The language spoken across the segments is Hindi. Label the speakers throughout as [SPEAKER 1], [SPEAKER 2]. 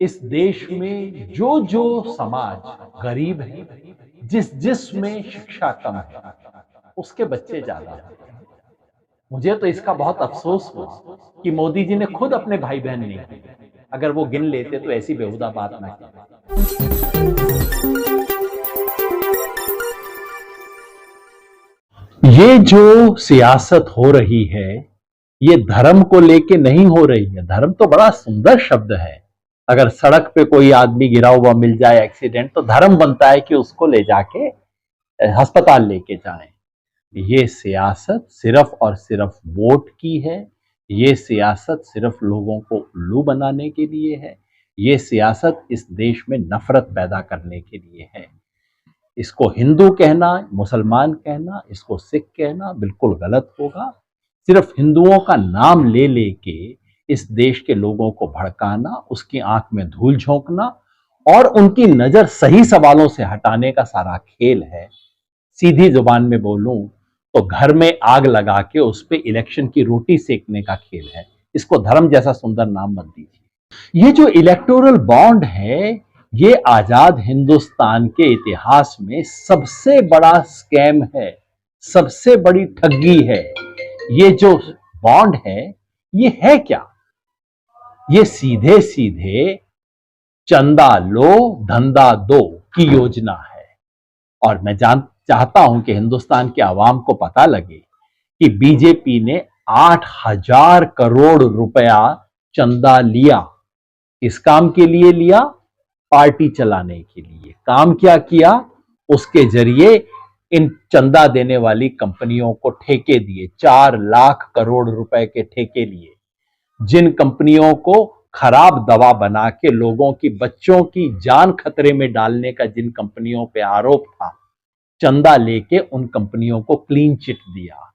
[SPEAKER 1] इस देश में जो जो समाज गरीब है, जिस जिस में शिक्षा कम है, उसके बच्चे ज्यादा होते हैं। मुझे तो इसका बहुत अफसोस हुआ कि मोदी जी ने खुद अपने भाई बहन नहीं किए। अगर वो गिन लेते तो ऐसी बेहुदा बात ना की। ये जो सियासत हो रही है, ये धर्म को लेके नहीं हो रही है। धर्म तो बड़ा सुंदर शब्द है। अगर सड़क पे कोई आदमी गिरा हुआ मिल जाए एक्सीडेंट, तो धर्म बनता है कि उसको ले जाके अस्पताल लेके जाएं। ये सियासत सिर्फ और सिर्फ वोट की है। ये सियासत सिर्फ लोगों को उल्लू बनाने के लिए है। ये सियासत इस देश में नफरत पैदा करने के लिए है। इसको हिंदू कहना, मुसलमान कहना, इसको सिख कहना बिल्कुल गलत होगा। सिर्फ हिंदुओं का नाम ले लेके इस देश के लोगों को भड़काना, उसकी आंख में धूल झोंकना और उनकी नजर सही सवालों से हटाने का सारा खेल है। सीधी जुबान में बोलूं तो घर में आग लगा के उस पे इलेक्शन की रोटी सेकने का खेल है। इसको धर्म जैसा सुंदर नाम मत दीजिए। ये जो इलेक्टोरल बॉन्ड है, ये आजाद हिंदुस्तान के इतिहास में सबसे बड़ा स्कैम है, सबसे बड़ी ठगी है। ये जो बॉन्ड ये है क्या? ये सीधे सीधे चंदा लो धंधा दो की योजना है। और मैं चाहता हूं कि हिंदुस्तान के आवाम को पता लगे कि बीजेपी ने 8,000 करोड़ रुपया चंदा लिया। इस काम के लिए लिया, पार्टी चलाने के लिए। काम क्या किया? उसके जरिए इन चंदा देने वाली कंपनियों को ठेके दिए। 4 लाख करोड़ रुपए के ठेके लिए। जिन कंपनियों को खराब दवा बना के लोगों की, बच्चों की जान खतरे में डालने का जिन कंपनियों पे आरोप था, चंदा लेके उन कंपनियों को क्लीन चिट दिया।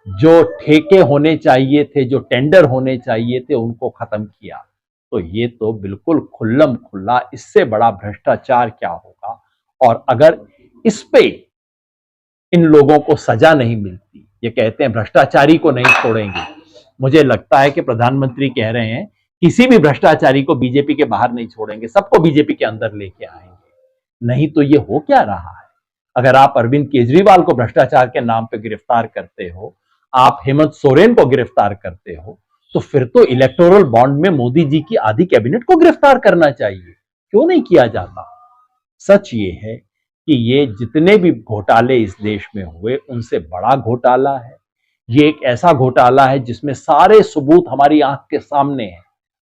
[SPEAKER 1] जो ठेके होने चाहिए थे, जो टेंडर होने चाहिए थे, उनको खत्म किया। तो ये तो बिल्कुल खुल्लम खुल्ला, इससे बड़ा भ्रष्टाचार क्या होगा। और अगर इस पे इन लोगों को सजा नहीं मिलती, ये कहते हैं भ्रष्टाचारी को नहीं छोड़ेंगे। मुझे लगता है कि प्रधानमंत्री कह रहे हैं किसी भी भ्रष्टाचारी को बीजेपी के बाहर नहीं छोड़ेंगे, सबको बीजेपी के अंदर लेके आएंगे। नहीं तो ये हो क्या रहा है? अगर आप अरविंद केजरीवाल को भ्रष्टाचार के नाम पे गिरफ्तार करते हो, आप हेमंत सोरेन को गिरफ्तार करते हो, तो फिर तो इलेक्टोरल बॉन्ड में मोदी जी की आधी कैबिनेट को गिरफ्तार करना चाहिए। क्यों नहीं किया जाता? सच ये है कि ये जितने भी घोटाले इस देश में हुए, उनसे बड़ा घोटाला है। ये एक ऐसा घोटाला है जिसमें सारे सबूत हमारी आंख के सामने हैं,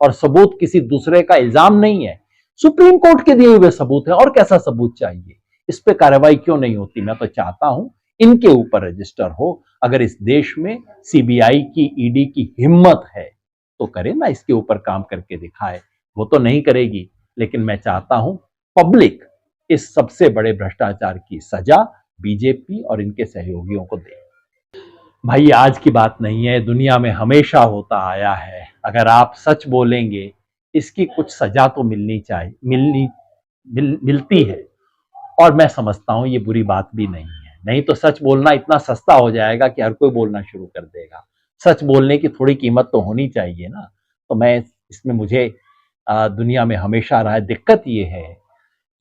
[SPEAKER 1] और सबूत किसी दूसरे का इल्जाम नहीं है, सुप्रीम कोर्ट के दिए हुए सबूत है। और कैसा सबूत चाहिए? इस पे कार्रवाई क्यों नहीं होती? मैं तो चाहता हूं इनके ऊपर रजिस्टर हो। अगर इस देश में सीबीआई की, ईडी की हिम्मत है तो करे ना, इसके ऊपर काम करके दिखाए। वो तो नहीं करेगी, लेकिन मैं चाहता हूं पब्लिक इस सबसे बड़े भ्रष्टाचार की सजा बीजेपी और इनके सहयोगियों को दे। भाई आज की बात नहीं है, दुनिया में हमेशा होता आया है। अगर आप सच बोलेंगे, इसकी कुछ सजा तो मिलनी चाहिए, मिलती है। और मैं समझता हूं ये बुरी बात भी नहीं है। नहीं तो सच बोलना इतना सस्ता हो जाएगा कि हर कोई बोलना शुरू कर देगा। सच बोलने की थोड़ी कीमत तो होनी चाहिए ना। तो मैं इसमें मुझे दुनिया में हमेशा रहा है। दिक्कत ये है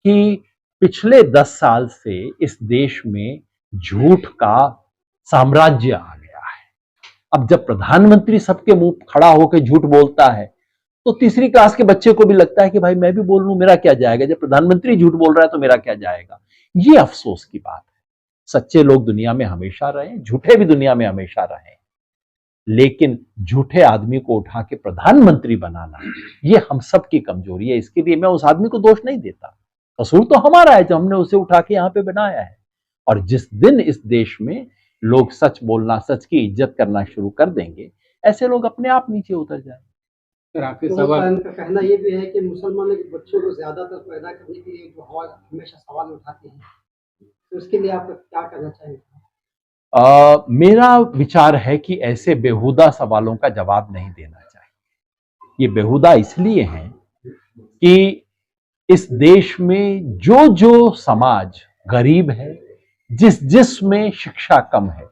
[SPEAKER 1] कि पिछले 10 साल से इस देश में झूठ का साम्राज्य आ गया है। अब जब प्रधानमंत्री सबके मुंह खड़ा होकर झूठ बोलता है, तो तीसरी क्लास के बच्चे को भी लगता है कि भाई मैं भी बोल लूं, मेरा क्या जाएगा। जब प्रधानमंत्री झूठ बोल रहा है तो मेरा क्या जाएगा। ये अफसोस की बात है। सच्चे लोग दुनिया में हमेशा रहे, झूठे भी दुनिया में हमेशा रहे, लेकिन झूठे आदमी को उठा के प्रधानमंत्री बनाना, ये हम सब की कमजोरी है। इसके लिए मैं उस आदमी को दोष नहीं देता। कसूर तो हमारा है जो हमने उसे उठा के यहां पे बनाया है। और जिस दिन इस देश में लोग सच बोलना, सच की इज्जत करना शुरू कर देंगे, ऐसे लोग अपने आप नीचे उतर जाएंगे।
[SPEAKER 2] फिर आपके सवाल का कहना ये भी है कि मुसलमानों के बच्चों को ज्यादातर पैदा करने के लिए जो हमेशा सवाल उठाते हैं, तो उसके लिए आप क्या करना चाहेंगे?
[SPEAKER 1] मेरा विचार है कि ऐसे बेहुदा सवालों का जवाब नहीं देना चाहिए। ये बेहुदा इसलिए है कि इस देश में जो जो समाज गरीब है, जिस जिस में शिक्षा कम है,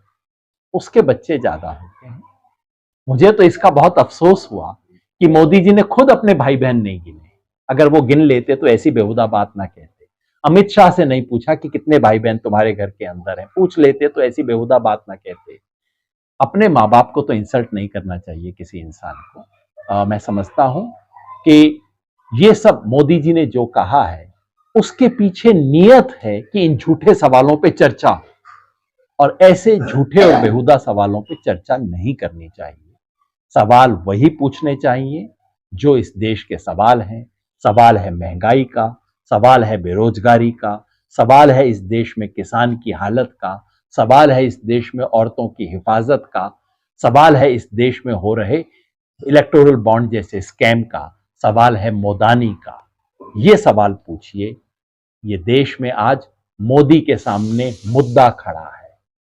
[SPEAKER 1] उसके बच्चे ज्यादा होते हैं। मुझे तो इसका बहुत अफसोस हुआ कि मोदी जी ने खुद अपने भाई बहन नहीं गिने। अगर वो गिन लेते तो ऐसी बेहुदा बात ना कहते। अमित शाह से नहीं पूछा कि कितने भाई बहन तुम्हारे घर के अंदर हैं, पूछ लेते तो ऐसी बेहुदा बात ना कहते। अपने माँ बाप को तो इंसल्ट नहीं करना चाहिए किसी इंसान को। मैं समझता हूं कि ये सब मोदी जी ने जो कहा है उसके पीछे नियत है कि इन झूठे सवालों पे चर्चा हो, और ऐसे झूठे और बेहुदा सवालों पे चर्चा नहीं करनी चाहिए। सवाल वही पूछने चाहिए जो इस देश के सवाल हैं। सवाल है महंगाई का, सवाल है बेरोजगारी का, सवाल है इस देश में किसान की हालत का, सवाल है इस देश में औरतों की हिफाजत का, सवाल है इस देश में हो रहे इलेक्टोरल बॉन्ड जैसे स्कैम का, सवाल है मोदानी का। ये सवाल पूछिए। ये देश में आज मोदी के सामने मुद्दा खड़ा है,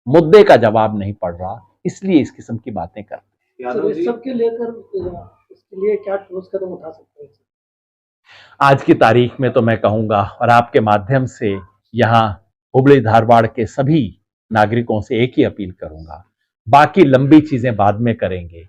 [SPEAKER 1] मुद्दे का जवाब नहीं पड़ रहा, इसलिए इस किस्म की बातें करते हैं।
[SPEAKER 2] सर, इस सब के लेकर इसके लिए क्या ठोस कदम उठा सकते हैं?
[SPEAKER 1] आज की तारीख में तो मैं कहूंगा और आपके माध्यम से यहां हुबली धारवाड़ के सभी नागरिकों से एक ही अपील करूंगा, बाकी लंबी चीजें बाद में करेंगे।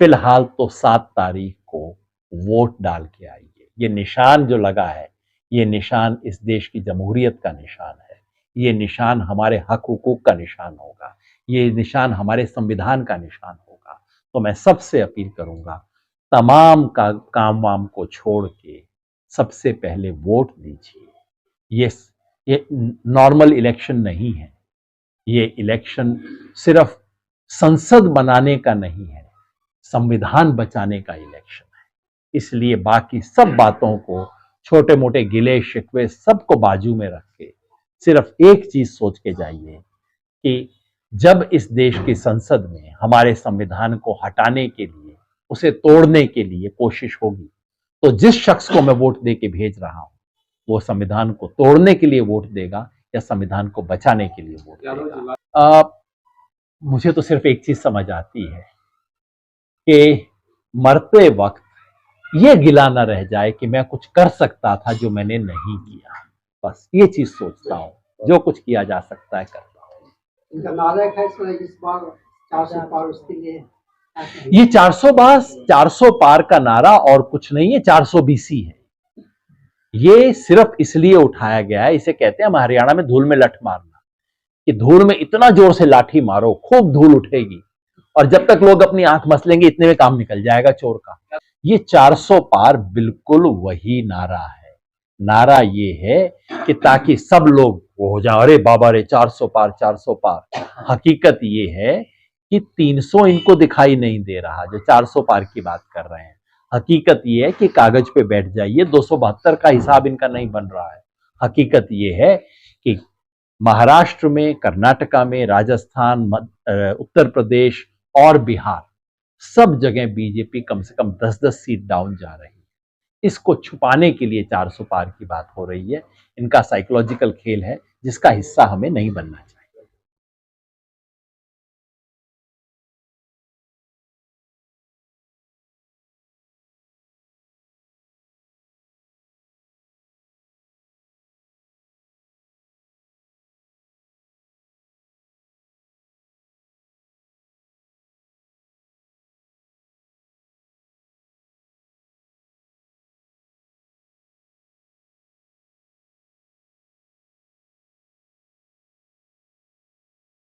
[SPEAKER 1] फिलहाल तो 7 तारीख को वोट डाल के आइए। ये निशान जो लगा है, ये निशान इस देश की जमहूरियत का निशान है, ये निशान हमारे हक हुकूक का निशान होगा, ये निशान हमारे संविधान का निशान होगा। तो मैं सबसे अपील करूंगा, तमाम का काम वाम को छोड़ के सबसे पहले वोट दीजिए। ये नॉर्मल इलेक्शन नहीं है, ये इलेक्शन सिर्फ संसद बनाने का नहीं है, संविधान बचाने का इलेक्शन है। इसलिए बाकी सब बातों को, छोटे मोटे गिले शिकवे सबको बाजू में रख के सिर्फ एक चीज सोच के जाइए कि जब इस देश की संसद में हमारे संविधान को हटाने के लिए, उसे तोड़ने के लिए कोशिश होगी, तो जिस शख्स को मैं वोट दे के भेज रहा हूं वो संविधान को तोड़ने के लिए वोट देगा या संविधान को बचाने के लिए वोट देगा। मुझे तो सिर्फ एक चीज समझ आती है कि मरते वक्त ये गिला न रह जाए कि मैं कुछ कर सकता था जो मैंने नहीं किया। बस ये चीज सोचता हूं, जो कुछ किया जा सकता है करता हूं।
[SPEAKER 2] इनका नारा है इस बार 400 पार, उसके लिए
[SPEAKER 1] ये 400 पार का नारा और कुछ नहीं है, 420 है। ये सिर्फ इसलिए उठाया गया है, इसे कहते हैं हम हरियाणा में धूल में लठ मारना, कि धूल में इतना जोर से लाठी मारो खूब धूल उठेगी, और जब तक लोग अपनी आंख मसलेंगे इतने में काम निकल जाएगा चोर का। ये 400 पार बिल्कुल वही नारा है। नारा ये है कि ताकि सब लोग वो हो जाए, अरे बाबा रे 400 पार 400 पार। हकीकत ये है कि 300 इनको दिखाई नहीं दे रहा जो 400 पार की बात कर रहे हैं। हकीकत ये है कि कागज पे बैठ जाइए, 272 का हिसाब इनका नहीं बन रहा है। हकीकत ये है कि महाराष्ट्र में, कर्नाटका में, राजस्थान, उत्तर प्रदेश और बिहार, सब जगह बीजेपी कम से कम 10-10 सीट डाउन जा रही है। इसको छुपाने के लिए 400 पार की बात हो रही है। इनका साइकोलॉजिकल खेल है जिसका हिस्सा हमें नहीं बनना चाहिए।